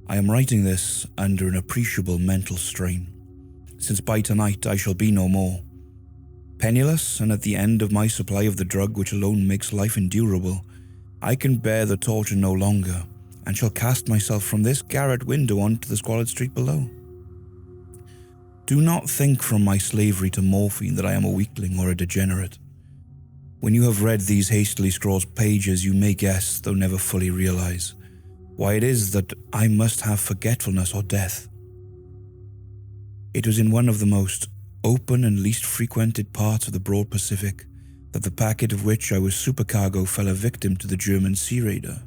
I am writing this under an appreciable mental strain, since by tonight I shall be no more. Penniless and at the end of my supply of the drug which alone makes life endurable, I can bear the torture no longer, and shall cast myself from this garret window onto the squalid street below. Do not think from my slavery to morphine that I am a weakling or a degenerate. When you have read these hastily scrawled pages, you may guess, though never fully realize, why it is that I must have forgetfulness or death. It was in one of the most open and least frequented parts of the broad Pacific that the packet of which I was supercargo fell a victim to the German sea raider.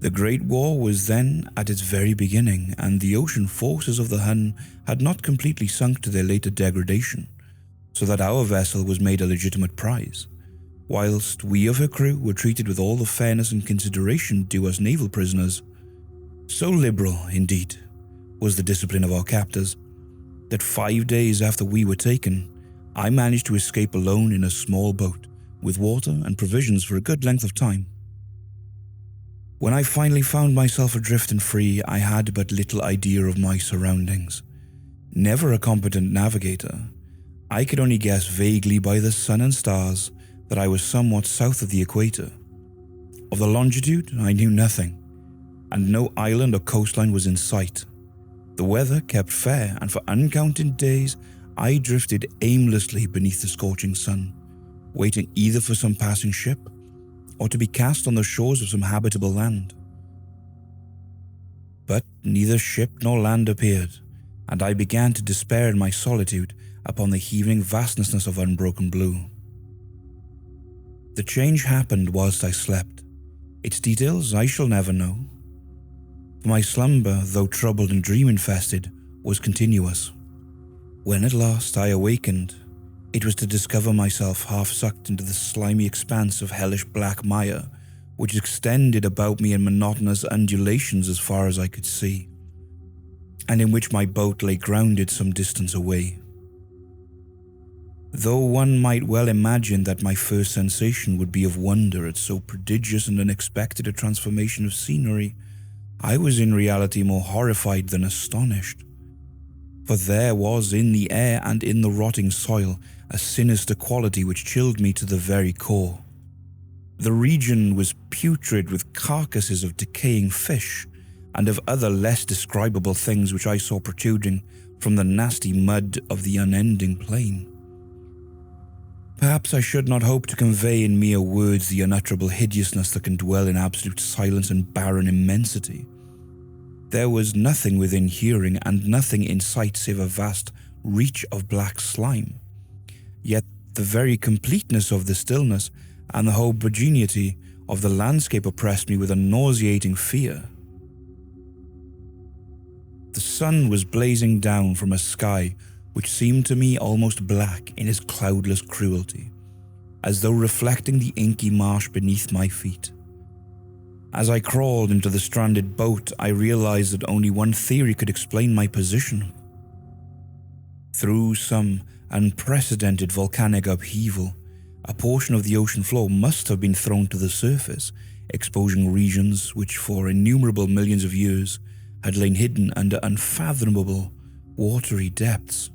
The Great War was then at its very beginning, and the ocean forces of the Hun had not completely sunk to their later degradation, so that our vessel was made a legitimate prize, whilst we of her crew were treated with all the fairness and consideration due us naval prisoners. So liberal, indeed, was the discipline of our captors, that 5 days after we were taken, I managed to escape alone in a small boat, with water and provisions for a good length of time. When I finally found myself adrift and free, I had but little idea of my surroundings. Never a competent navigator, I could only guess vaguely by the sun and stars that I was somewhat south of the equator. Of the longitude, I knew nothing, and no island or coastline was in sight. The weather kept fair, and for uncounted days I drifted aimlessly beneath the scorching sun, waiting either for some passing ship or to be cast on the shores of some habitable land. But neither ship nor land appeared, and I began to despair in my solitude upon the heaving vastness of unbroken blue. The change happened whilst I slept. Its details I shall never know. For my slumber, though troubled and dream-infested, was continuous. When at last I awakened, it was to discover myself half sucked into the slimy expanse of hellish black mire, which extended about me in monotonous undulations as far as I could see, and in which my boat lay grounded some distance away. Though one might well imagine that my first sensation would be of wonder at so prodigious and unexpected a transformation of scenery, I was in reality more horrified than astonished. For there was in the air and in the rotting soil a sinister quality which chilled me to the very core. The region was putrid with carcasses of decaying fish and of other less describable things which I saw protruding from the nasty mud of the unending plain. Perhaps I should not hope to convey in mere words the unutterable hideousness that can dwell in absolute silence and barren immensity. There was nothing within hearing and nothing in sight save a vast reach of black slime. Yet the very completeness of the stillness and the homogeneity of the landscape oppressed me with a nauseating fear. The sun was blazing down from a sky which seemed to me almost black in its cloudless cruelty, as though reflecting the inky marsh beneath my feet. As I crawled into the stranded boat, I realized that only one theory could explain my position. Through some unprecedented volcanic upheaval, a portion of the ocean floor must have been thrown to the surface, exposing regions which for innumerable millions of years had lain hidden under unfathomable watery depths.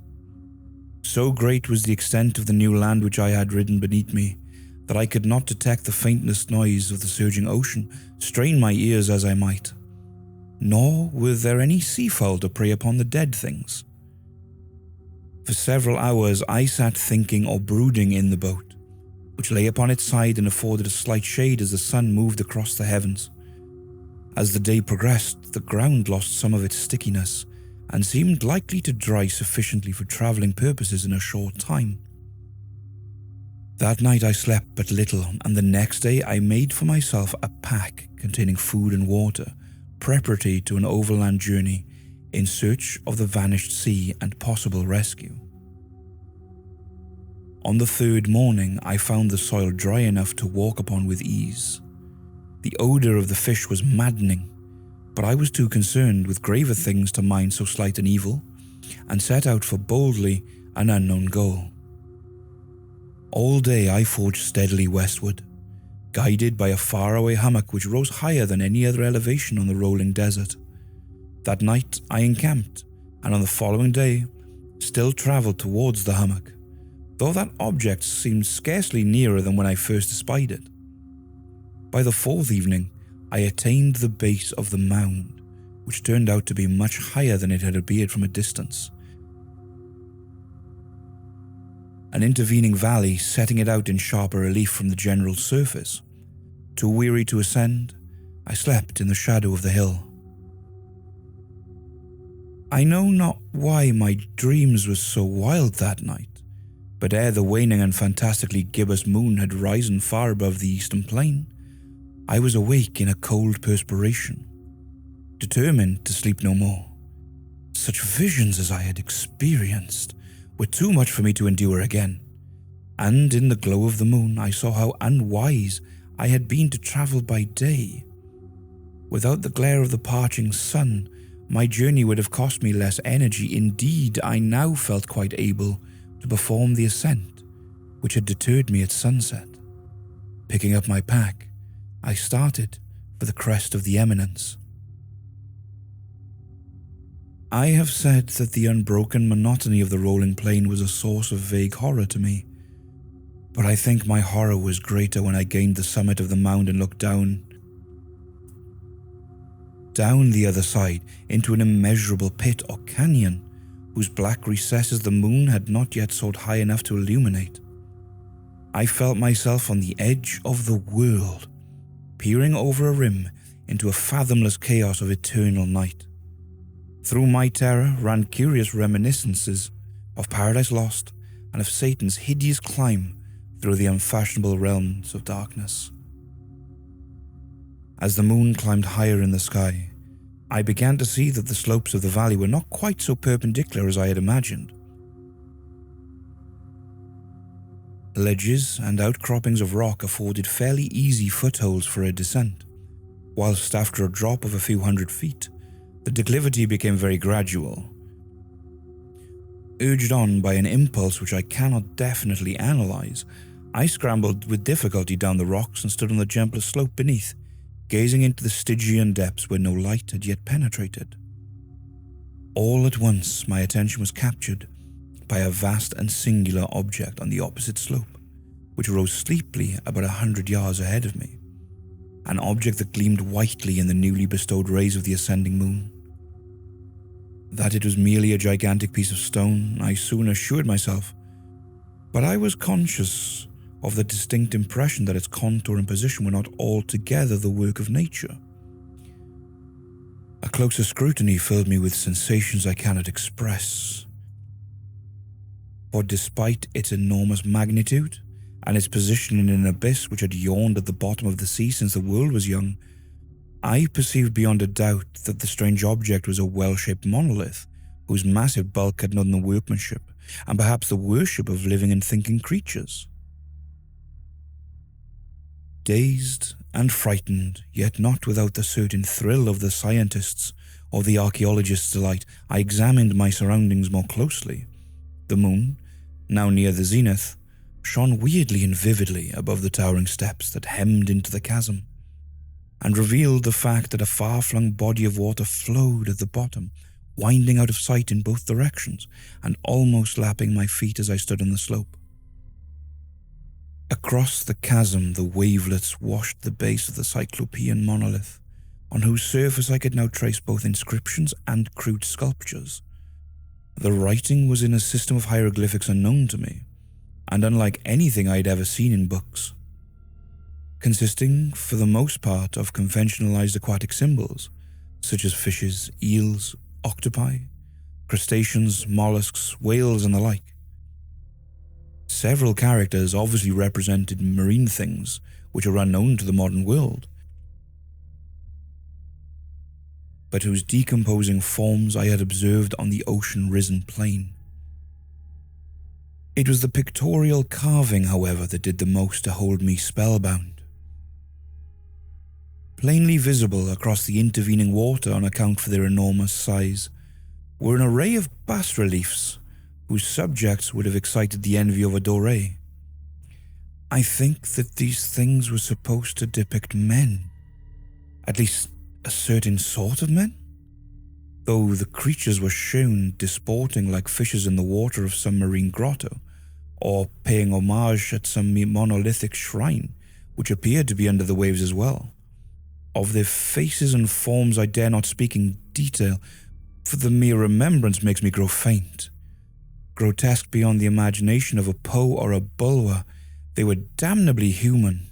So great was the extent of the new land which I had ridden beneath me, that I could not detect the faintest noise of the surging ocean, strain my ears as I might. Nor were there any seafowl to prey upon the dead things. For several hours I sat thinking or brooding in the boat, which lay upon its side and afforded a slight shade as the sun moved across the heavens. As the day progressed, the ground lost some of its stickiness and seemed likely to dry sufficiently for travelling purposes in a short time. That night I slept but little, and the next day I made for myself a pack containing food and water, preparatory to an overland journey in search of the vanished sea and possible rescue. On the third morning, I found the soil dry enough to walk upon with ease. The odour of the fish was maddening, but I was too concerned with graver things to mind so slight an evil, and set out for boldly an unknown goal. All day I forged steadily westward, guided by a faraway hummock which rose higher than any other elevation on the rolling desert. That night I encamped, and on the following day still travelled towards the hummock, though that object seemed scarcely nearer than when I first espied it. By the fourth evening, I attained the base of the mound, which turned out to be much higher than it had appeared from a distance. An intervening valley setting it out in sharper relief from the general surface. Too weary to ascend, I slept in the shadow of the hill. I know not why my dreams were so wild that night, but ere the waning and fantastically gibbous moon had risen far above the eastern plain, I was awake in a cold perspiration, determined to sleep no more. Such visions as I had experienced were too much for me to endure again, and in the glow of the moon I saw how unwise I had been to travel by day. Without the glare of the parching sun, my journey would have cost me less energy. Indeed, I now felt quite able to perform the ascent, which had deterred me at sunset. Picking up my pack, I started for the crest of the eminence. I have said that the unbroken monotony of the rolling plain was a source of vague horror to me, but I think my horror was greater when I gained the summit of the mound and looked down the other side into an immeasurable pit or canyon, whose black recesses the moon had not yet soared high enough to illuminate. I felt myself on the edge of the world, peering over a rim into a fathomless chaos of eternal night. Through my terror ran curious reminiscences of Paradise Lost and of Satan's hideous climb through the unfashionable realms of darkness. As the moon climbed higher in the sky, I began to see that the slopes of the valley were not quite so perpendicular as I had imagined. Ledges and outcroppings of rock afforded fairly easy footholds for a descent, whilst after a drop of a few hundred feet, the declivity became very gradual. Urged on by an impulse which I cannot definitely analyze, I scrambled with difficulty down the rocks and stood on the gentler slope beneath, gazing into the Stygian depths where no light had yet penetrated. All at once my attention was captured by a vast and singular object on the opposite slope, which rose steeply about 100 yards ahead of me, an object that gleamed whitely in the newly bestowed rays of the ascending moon. That it was merely a gigantic piece of stone, I soon assured myself, but I was conscious of the distinct impression that its contour and position were not altogether the work of nature. A closer scrutiny filled me with sensations I cannot express. For despite its enormous magnitude and its position in an abyss which had yawned at the bottom of the sea since the world was young, I perceived beyond a doubt that the strange object was a well-shaped monolith whose massive bulk had none the workmanship and perhaps the worship of living and thinking creatures. Dazed and frightened, yet not without the certain thrill of the scientist's or the archaeologist's delight, I examined my surroundings more closely. The moon, now near the zenith, shone weirdly and vividly above the towering steps that hemmed into the chasm, and revealed the fact that a far-flung body of water flowed at the bottom, winding out of sight in both directions and almost lapping my feet as I stood on the slope. Across the chasm the wavelets washed the base of the cyclopean monolith, on whose surface I could now trace both inscriptions and crude sculptures. The writing was in a system of hieroglyphics unknown to me, and unlike anything I had ever seen in books, consisting for the most part of conventionalized aquatic symbols, such as fishes, eels, octopi, crustaceans, mollusks, whales, and the like. Several characters obviously represented marine things which are unknown to the modern world, but whose decomposing forms I had observed on the ocean-risen plain. It was the pictorial carving, however, that did the most to hold me spellbound. Plainly visible across the intervening water on account for their enormous size were an array of bas-reliefs whose subjects would have excited the envy of a Doré. I think that these things were supposed to depict men, at least a certain sort of men. though the creatures were shown disporting like fishes in the water of some marine grotto, or paying homage at some monolithic shrine, which appeared to be under the waves as well. Of their faces and forms I dare not speak in detail, for the mere remembrance makes me grow faint. Grotesque beyond the imagination of a Poe or a Bulwer, they were damnably human.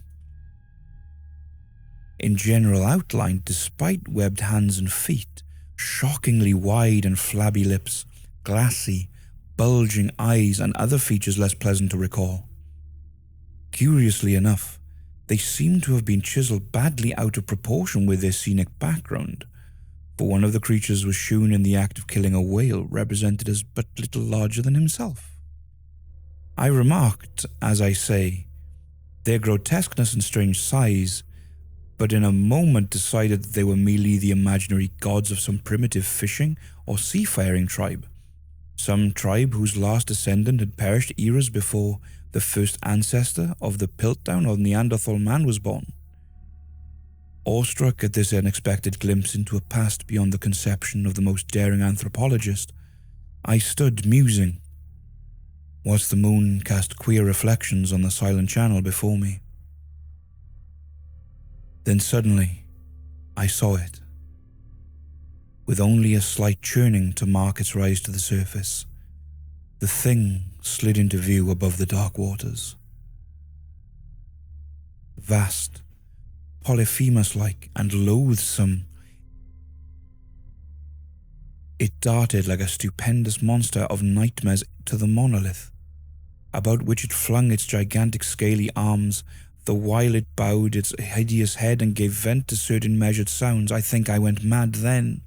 In general outline, despite webbed hands and feet, shockingly wide and flabby lips, glassy, bulging eyes, and other features less pleasant to recall. Curiously enough, they seem to have been chiseled badly out of proportion with their scenic background, for one of the creatures was shewn in the act of killing a whale represented as but little larger than himself. I remarked, as I say, their grotesqueness and strange size, but in a moment decided that they were merely the imaginary gods of some primitive fishing or seafaring tribe, some tribe whose last descendant had perished eras before the first ancestor of the Piltdown or Neanderthal man was born. Awestruck at this unexpected glimpse into a past beyond the conception of the most daring anthropologist, I stood musing, whilst the moon cast queer reflections on the silent channel before me. Then suddenly, I saw it. With only a slight churning to mark its rise to the surface, the thing slid into view above the dark waters. Vast, Polyphemus-like and loathsome, it darted like a stupendous monster of nightmares to the monolith, about which it flung its gigantic scaly arms, the while it bowed its hideous head and gave vent to certain measured sounds. I think I went mad then.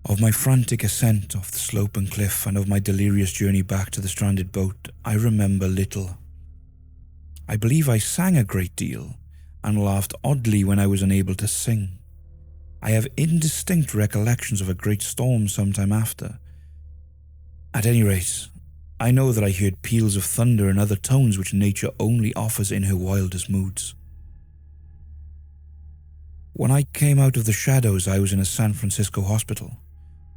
Of my frantic ascent off the slope and cliff, and of my delirious journey back to the stranded boat, I remember little. I believe I sang a great deal, and laughed oddly when I was unable to sing. I have indistinct recollections of a great storm some time after. At any rate, I know that I heard peals of thunder and other tones which nature only offers in her wildest moods. When I came out of the shadows, I was in a San Francisco hospital,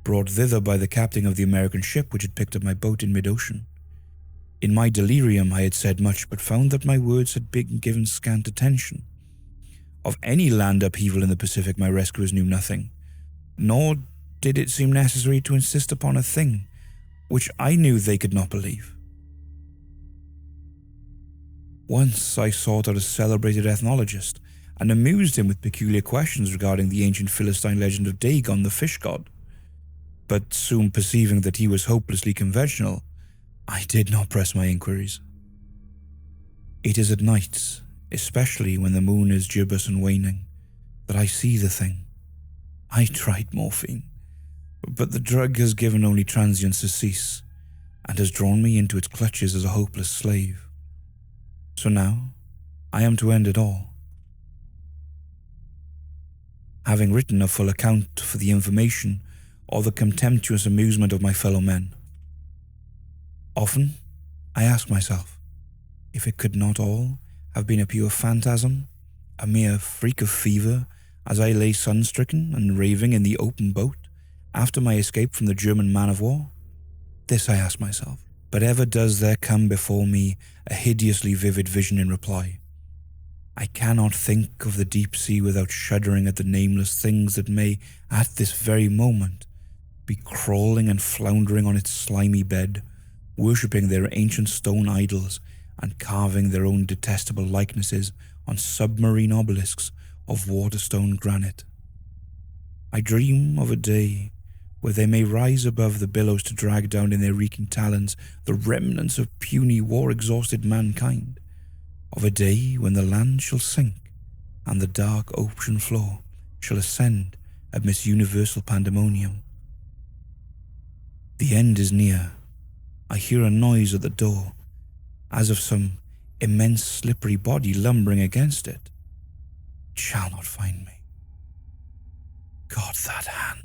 brought thither by the captain of the American ship which had picked up my boat in mid-ocean. In my delirium I had said much, but found that my words had been given scant attention. Of any land upheaval in the Pacific my rescuers knew nothing, nor did it seem necessary to insist upon a thing which I knew they could not believe. Once I sought out a celebrated ethnologist and amused him with peculiar questions regarding the ancient Philistine legend of Dagon, the fish god, but soon perceiving that he was hopelessly conventional, I did not press my inquiries. It is at night, especially when the moon is gibbous and waning, that I see the thing. I tried morphine, but the drug has given only transient surcease, and has drawn me into its clutches as a hopeless slave. So now, I am to end it all. Having written a full account for the information or the contemptuous amusement of my fellow men, often I ask myself if it could not all have been a pure phantasm, a mere freak of fever, as I lay sun-stricken and raving in the open boat after my escape from the German man-of-war. This I ask myself, but ever does there come before me a hideously vivid vision in reply. I cannot think of the deep sea without shuddering at the nameless things that may, at this very moment, be crawling and floundering on its slimy bed, worshipping their ancient stone idols and carving their own detestable likenesses on submarine obelisks of waterstone granite. I dream of a day where they may rise above the billows to drag down in their reeking talons the remnants of puny war-exhausted mankind, of a day when the land shall sink and the dark ocean floor shall ascend amidst universal pandemonium. The end is near. I hear a noise at the door, as of some immense slippery body lumbering against it. It shall not find me. God, that hand!